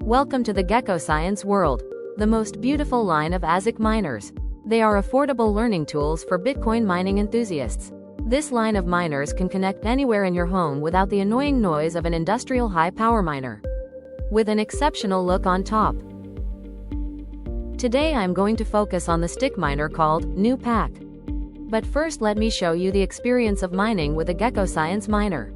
Welcome to the GekkoScience world, the most beautiful line of ASIC miners. They are affordable learning tools for Bitcoin mining enthusiasts. This line of miners can connect anywhere in your home without the annoying noise of an industrial high-power miner. With an exceptional look on top. Today I'm going to focus on the stick miner called NewPac. But first let me show you the experience of mining with a GekkoScience miner.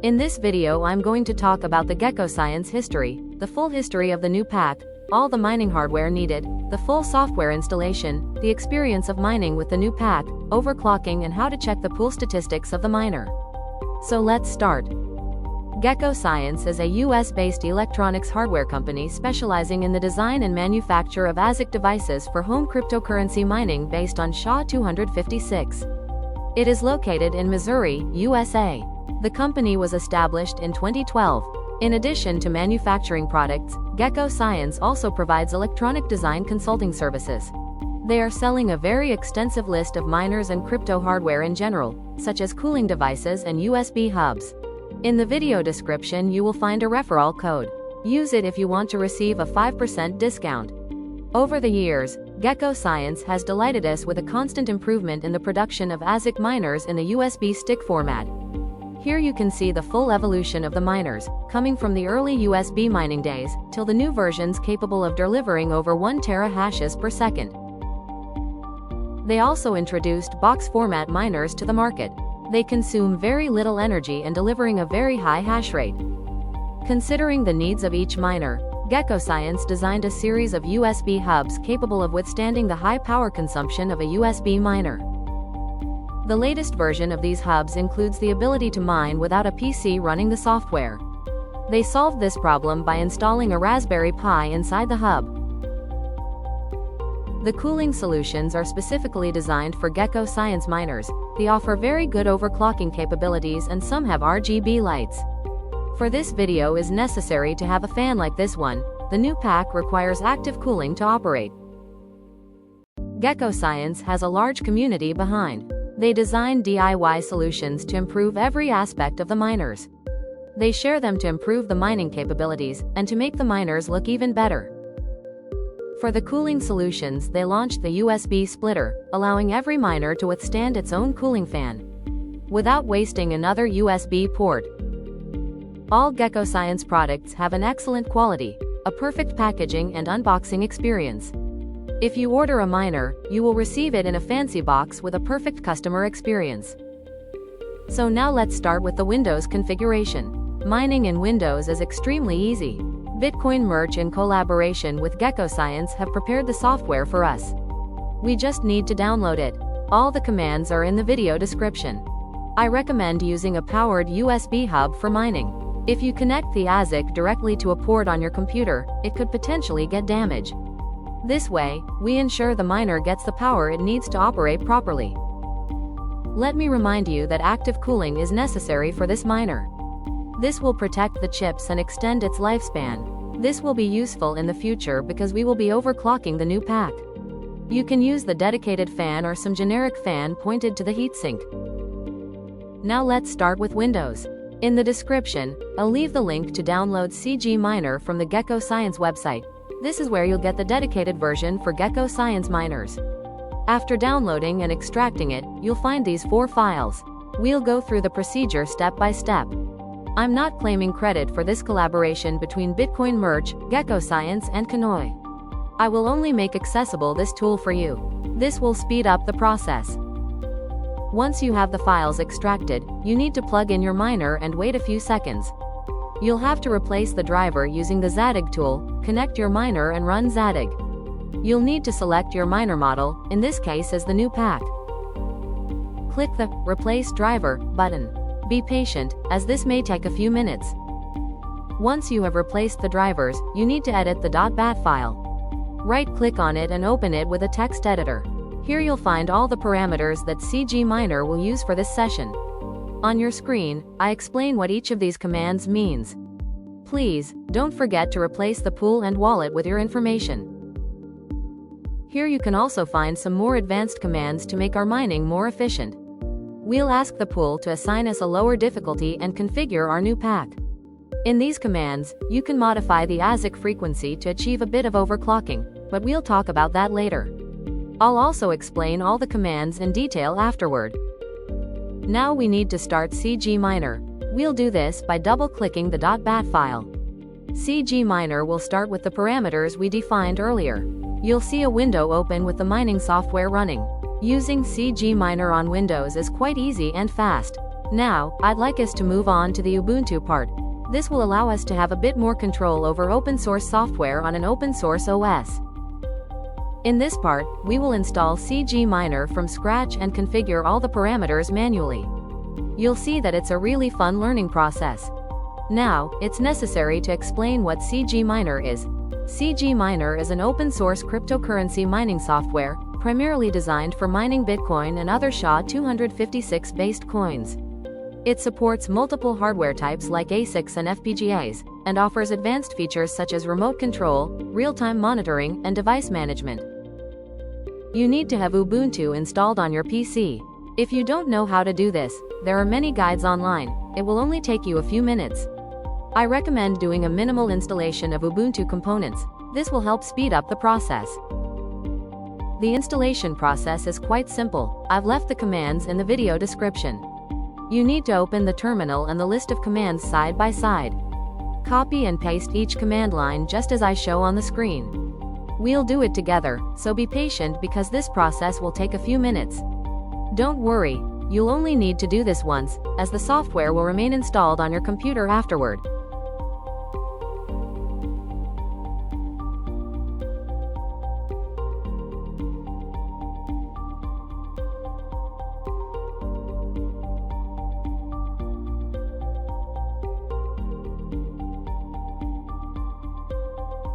In this video I'm going to talk about the GekkoScience history, the full history of the NewPac, all the mining hardware needed, the full software installation, the experience of mining with the NewPac, overclocking and how to check the pool statistics of the miner. So let's start. GekkoScience is a US-based electronics hardware company specializing in the design and manufacture of ASIC devices for home cryptocurrency mining based on SHA-256. It is located in Missouri, USA. The company was established in 2012. In addition to manufacturing products, GekkoScience also provides electronic design consulting services. They are selling a very extensive list of miners and crypto hardware in general, such as cooling devices and USB hubs. In the video description you will find a referral code. Use it if you want to receive a 5% discount. Over the years, GekkoScience has delighted us with a constant improvement in the production of ASIC miners in the USB stick format. Here you can see the full evolution of the miners, coming from the early USB mining days, till the new versions capable of delivering over 1 terahashes per second. They also introduced box format miners to the market. They consume very little energy and delivering a very high hash rate. Considering the needs of each miner, GekkoScience designed a series of USB hubs capable of withstanding the high power consumption of a USB miner. The latest version of these hubs includes the ability to mine without a PC running the software. They solved this problem by installing a Raspberry Pi inside the hub. The cooling solutions are specifically designed for GekkoScience miners. They offer very good overclocking capabilities and some have RGB lights. For this video is necessary to have a fan like this one. The NewPac requires active cooling to operate. GekkoScience has a large community behind. They design DIY solutions to improve every aspect of the miners. They share them to improve the mining capabilities and to make the miners look even better. For the cooling solutions they launched the USB splitter, allowing every miner to withstand its own cooling fan, without wasting another USB port. All GekkoScience products have an excellent quality, a perfect packaging and unboxing experience. If you order a miner, you will receive it in a fancy box with a perfect customer experience. So now let's start with the Windows configuration. Mining in Windows is extremely easy. Bitcoin Merch in collaboration with GekkoScience have prepared the software for us. We just need to download it. All the commands are in the video description. I recommend using a powered USB hub for mining. If you connect the ASIC directly to a port on your computer, it could potentially get damaged. This way, we ensure the miner gets the power it needs to operate properly. Let me remind you that active cooling is necessary for this miner. This will protect the chips and extend its lifespan. This will be useful in the future because we will be overclocking the NewPac. You can use the dedicated fan or some generic fan pointed to the heatsink. Now let's start with Windows. In the description, I'll leave the link to download CGminer from the GekkoScience website. This is where you'll get the dedicated version for GekkoScience miners. After downloading and extracting it, you'll find these 4 files. We'll go through the procedure step by step. I'm not claiming credit for this collaboration between Bitcoin Merch, GekkoScience and Kanoi. I will only make accessible this tool for you. This will speed up the process. Once you have the files extracted, you need to plug in your miner and wait a few seconds. You'll have to replace the driver using the Zadig tool, connect your miner and run Zadig. You'll need to select your miner model, in this case as the NewPac. Click the Replace Driver button. Be patient, as this may take a few minutes. Once you have replaced the drivers, you need to edit the .bat file. Right-click on it and open it with a text editor. Here you'll find all the parameters that CGminer will use for this session. On your screen, I explain what each of these commands means. Please, don't forget to replace the pool and wallet with your information. Here you can also find some more advanced commands to make our mining more efficient. We'll ask the pool to assign us a lower difficulty and configure our NewPac. In these commands, you can modify the ASIC frequency to achieve a bit of overclocking, but we'll talk about that later. I'll also explain all the commands in detail afterward. Now we need to start CGminer. We'll do this by double-clicking the .bat file. CGminer will start with the parameters we defined earlier. You'll see a window open with the mining software running. Using CGminer on Windows is quite easy and fast. Now, I'd like us to move on to the Ubuntu part. This will allow us to have a bit more control over open source software on an open source OS. In this part, we will install CGminer from scratch and configure all the parameters manually. You'll see that it's a really fun learning process. Now, it's necessary to explain what CGminer is. CGminer is an open source cryptocurrency mining software, primarily designed for mining Bitcoin and other SHA-256 based coins. It supports multiple hardware types like ASICs and FPGAs, and offers advanced features such as remote control, real-time monitoring, and device management. You need to have Ubuntu installed on your PC. If you don't know how to do this, there are many guides online. It will only take you a few minutes. I recommend doing a minimal installation of Ubuntu components. This will help speed up the process. The installation process is quite simple. I've left the commands in the video description. You need to open the terminal and the list of commands side by side. Copy and paste each command line just as I show on the screen. We'll do it together, so be patient because this process will take a few minutes. Don't worry, you'll only need to do this once, as the software will remain installed on your computer afterward.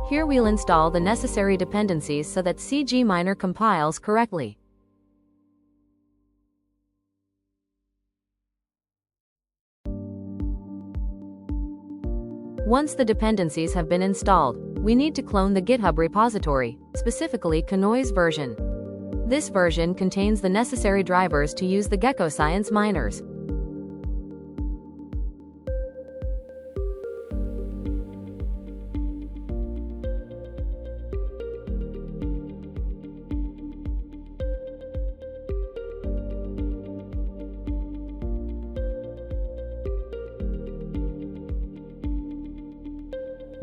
Here we'll install the necessary dependencies so that CGminer compiles correctly. Once the dependencies have been installed, we need to clone the GitHub repository, specifically CKnoi's version. This version contains the necessary drivers to use the GekkoScience miners.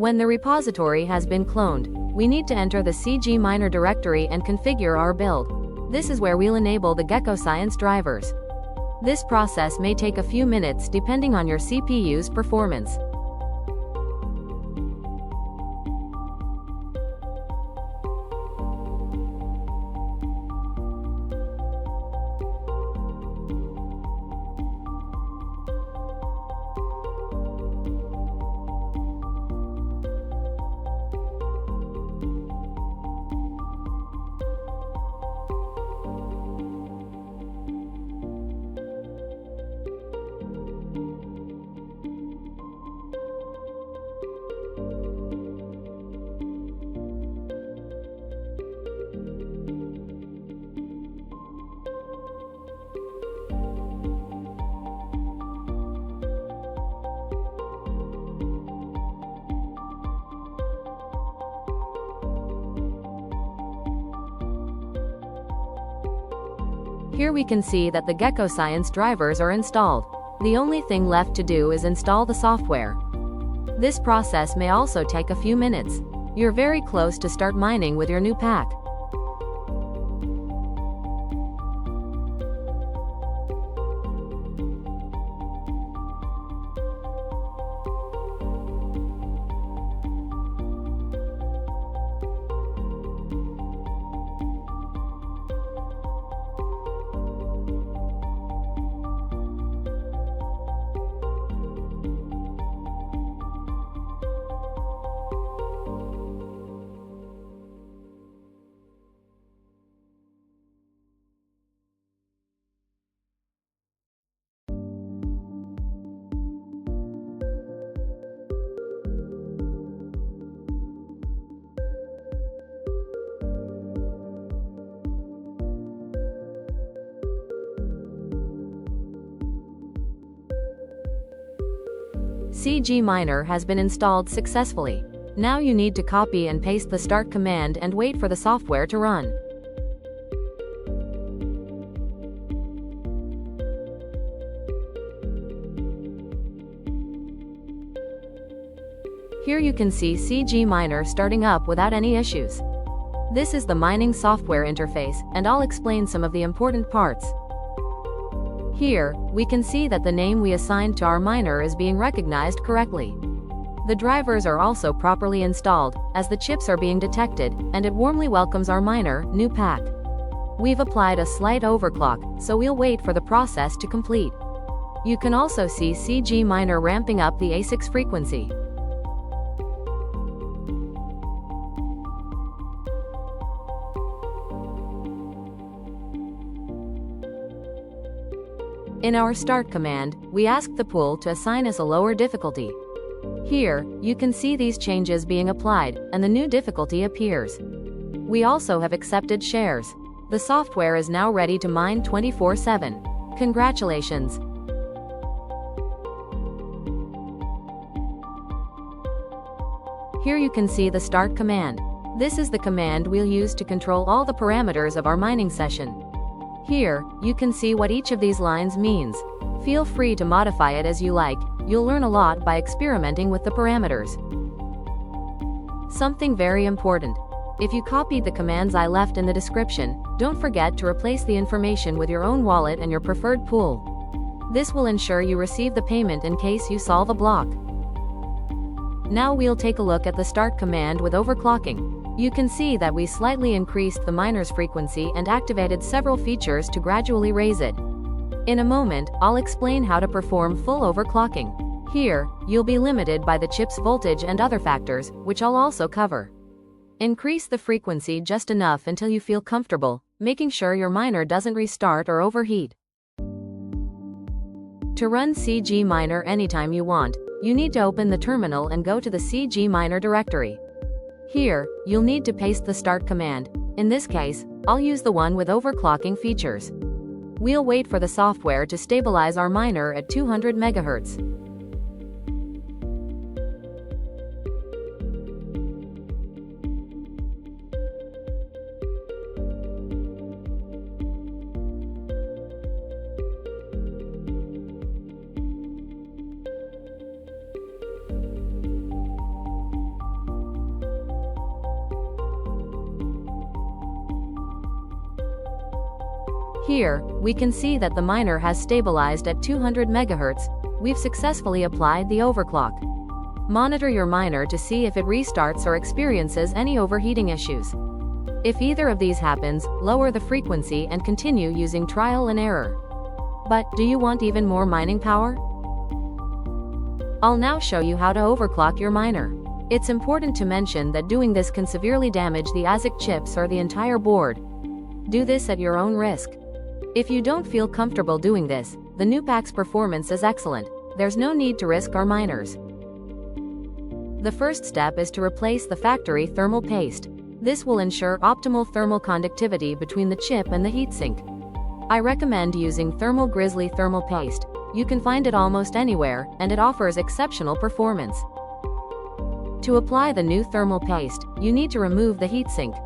When the repository has been cloned, we need to enter the CGminer directory and configure our build. This is where we'll enable the GekkoScience drivers. This process may take a few minutes depending on your CPU's performance. Here we can see that the GekkoScience drivers are installed. The only thing left to do is install the software. This process may also take a few minutes. You're very close to start mining with your NewPac. CGminer has been installed successfully. Now you need to copy and paste the start command and wait for the software to run. Here you can see CGminer starting up without any issues. This is the mining software interface, and I'll explain some of the important parts. Here, we can see that the name we assigned to our miner is being recognized correctly. The drivers are also properly installed, as the chips are being detected, and it warmly welcomes our miner, NewPac. We've applied a slight overclock, so we'll wait for the process to complete. You can also see CGminer ramping up the ASIC's frequency. In our start command, we asked the pool to assign us a lower difficulty. Here, you can see these changes being applied, and the new difficulty appears. We also have accepted shares. The software is now ready to mine 24/7. Congratulations! Here you can see the start command. This is the command we'll use to control all the parameters of our mining session. Here, you can see what each of these lines means. Feel free to modify it as you like. You'll learn a lot by experimenting with the parameters. Something very important. If you copied the commands I left in the description, don't forget to replace the information with your own wallet and your preferred pool. This will ensure you receive the payment in case you solve a block. Now we'll take a look at the start command with overclocking. You can see that we slightly increased the miner's frequency and activated several features to gradually raise it. In a moment, I'll explain how to perform full overclocking. Here, you'll be limited by the chip's voltage and other factors, which I'll also cover. Increase the frequency just enough until you feel comfortable, making sure your miner doesn't restart or overheat. To run CGminer anytime you want, you need to open the terminal and go to the CGminer directory. Here, you'll need to paste the start command. In this case, I'll use the one with overclocking features. We'll wait for the software to stabilize our miner at 200 MHz. Here, we can see that the miner has stabilized at 200 MHz. We've successfully applied the overclock. Monitor your miner to see if it restarts or experiences any overheating issues. If either of these happens, lower the frequency and continue using trial and error. But, do you want even more mining power? I'll now show you how to overclock your miner. It's important to mention that doing this can severely damage the ASIC chips or the entire board. Do this at your own risk. If you don't feel comfortable doing this, the NewPac's performance is excellent. There's no need to risk our miners. The first step is to replace the factory thermal paste. This will ensure optimal thermal conductivity between the chip and the heatsink. I recommend using Thermal Grizzly thermal paste. You can find it almost anywhere, and it offers exceptional performance. To apply the new thermal paste, you need to remove the heatsink.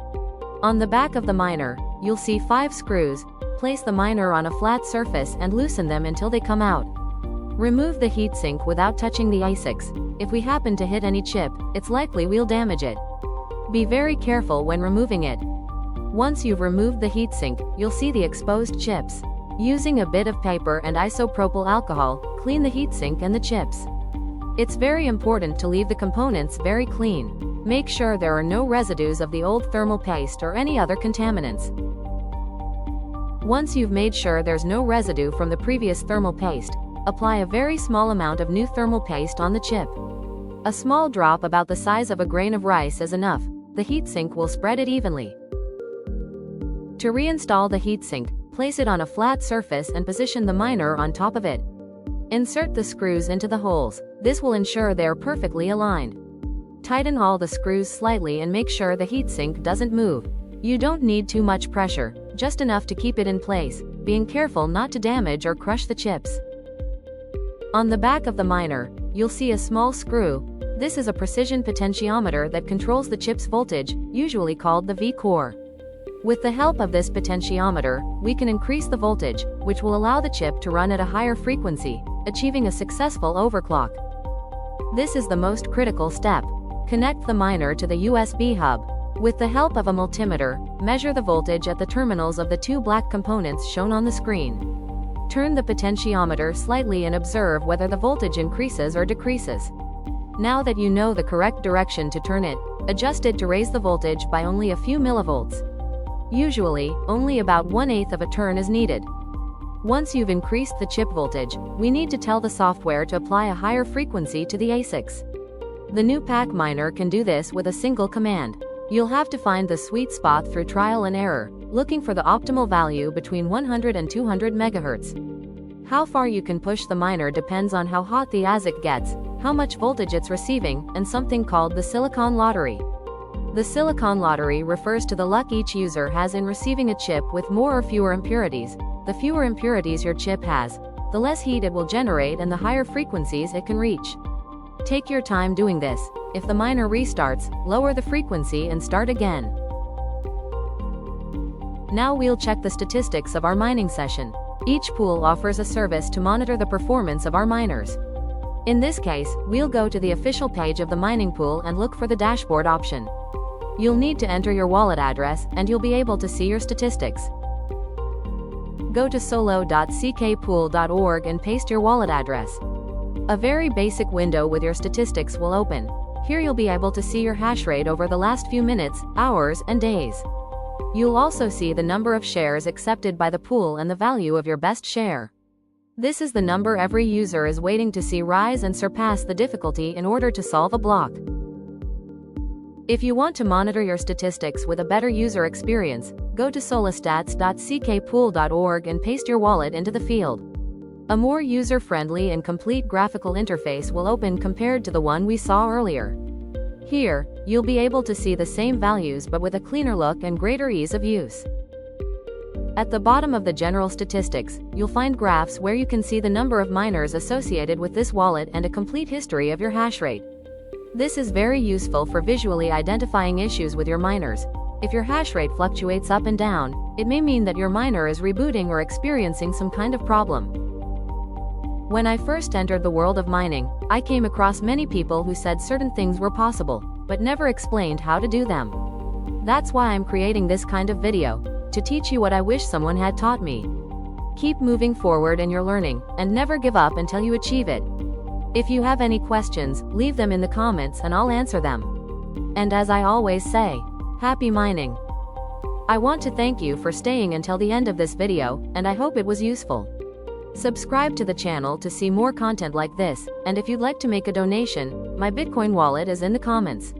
On the back of the miner, you'll see 5 screws. Place the miner on a flat surface and loosen them until they come out. Remove the heatsink without touching the ASICs. If we happen to hit any chip, it's likely we'll damage it. Be very careful when removing it. Once you've removed the heatsink, you'll see the exposed chips. Using a bit of paper and isopropyl alcohol, clean the heatsink and the chips. It's very important to leave the components very clean. Make sure there are no residues of the old thermal paste or any other contaminants. Once you've made sure there's no residue from the previous thermal paste, apply a very small amount of new thermal paste on the chip. A small drop about the size of a grain of rice is enough. The heatsink will spread it evenly. To reinstall the heatsink, place it on a flat surface and position the miner on top of it. Insert the screws into the holes. This will ensure they are perfectly aligned. Tighten all the screws slightly and make sure the heatsink doesn't move. You don't need too much pressure, just enough to keep it in place, being careful not to damage or crush the chips. On the back of the miner, you'll see a small screw. This is a precision potentiometer that controls the chip's voltage, usually called the V-core. With the help of this potentiometer, we can increase the voltage, which will allow the chip to run at a higher frequency, achieving a successful overclock. This is the most critical step. Connect the miner to the USB hub. With the help of a multimeter, measure the voltage at the terminals of the two black components shown on the screen. Turn the potentiometer slightly and observe whether the voltage increases or decreases. Now that you know the correct direction to turn it, adjust it to raise the voltage by only a few millivolts. Usually, only about 1/8 of a turn is needed. Once you've increased the chip voltage, we need to tell the software to apply a higher frequency to the ASICs. The NewPac miner can do this with a single command. You'll have to find the sweet spot through trial and error, looking for the optimal value between 100 and 200 MHz. How far you can push the miner depends on how hot the ASIC gets, how much voltage it's receiving, and something called the silicon lottery. The silicon lottery refers to the luck each user has in receiving a chip with more or fewer impurities. The fewer impurities your chip has, the less heat it will generate and the higher frequencies it can reach. Take your time doing this. If the miner restarts, lower the frequency and start again. Now we'll check the statistics of our mining session. Each pool offers a service to monitor the performance of our miners. In this case, we'll go to the official page of the mining pool and look for the dashboard option. You'll need to enter your wallet address, and you'll be able to see your statistics. Go to solo.ckpool.org and paste your wallet address. A very basic window with your statistics will open. Here you'll be able to see your hash rate over the last few minutes, hours, and days. You'll also see the number of shares accepted by the pool and the value of your best share. This is the number every user is waiting to see rise and surpass the difficulty in order to solve a block. If you want to monitor your statistics with a better user experience, go to solostats.ckpool.org and paste your wallet into the field. A more user-friendly and complete graphical interface will open compared to the one we saw earlier. Here, you'll be able to see the same values but with a cleaner look and greater ease of use. At the bottom of the general statistics, you'll find graphs where you can see the number of miners associated with this wallet and a complete history of your hash rate. This is very useful for visually identifying issues with your miners. If your hash rate fluctuates up and down, it may mean that your miner is rebooting or experiencing some kind of problem. When I first entered the world of mining, I came across many people who said certain things were possible, but never explained how to do them. That's why I'm creating this kind of video, to teach you what I wish someone had taught me. Keep moving forward in your learning, and never give up until you achieve it. If you have any questions, leave them in the comments and I'll answer them. And as I always say, happy mining! I want to thank you for staying until the end of this video, and I hope it was useful. Subscribe to the channel to see more content like this, and if you'd like to make a donation, my Bitcoin wallet is in the comments.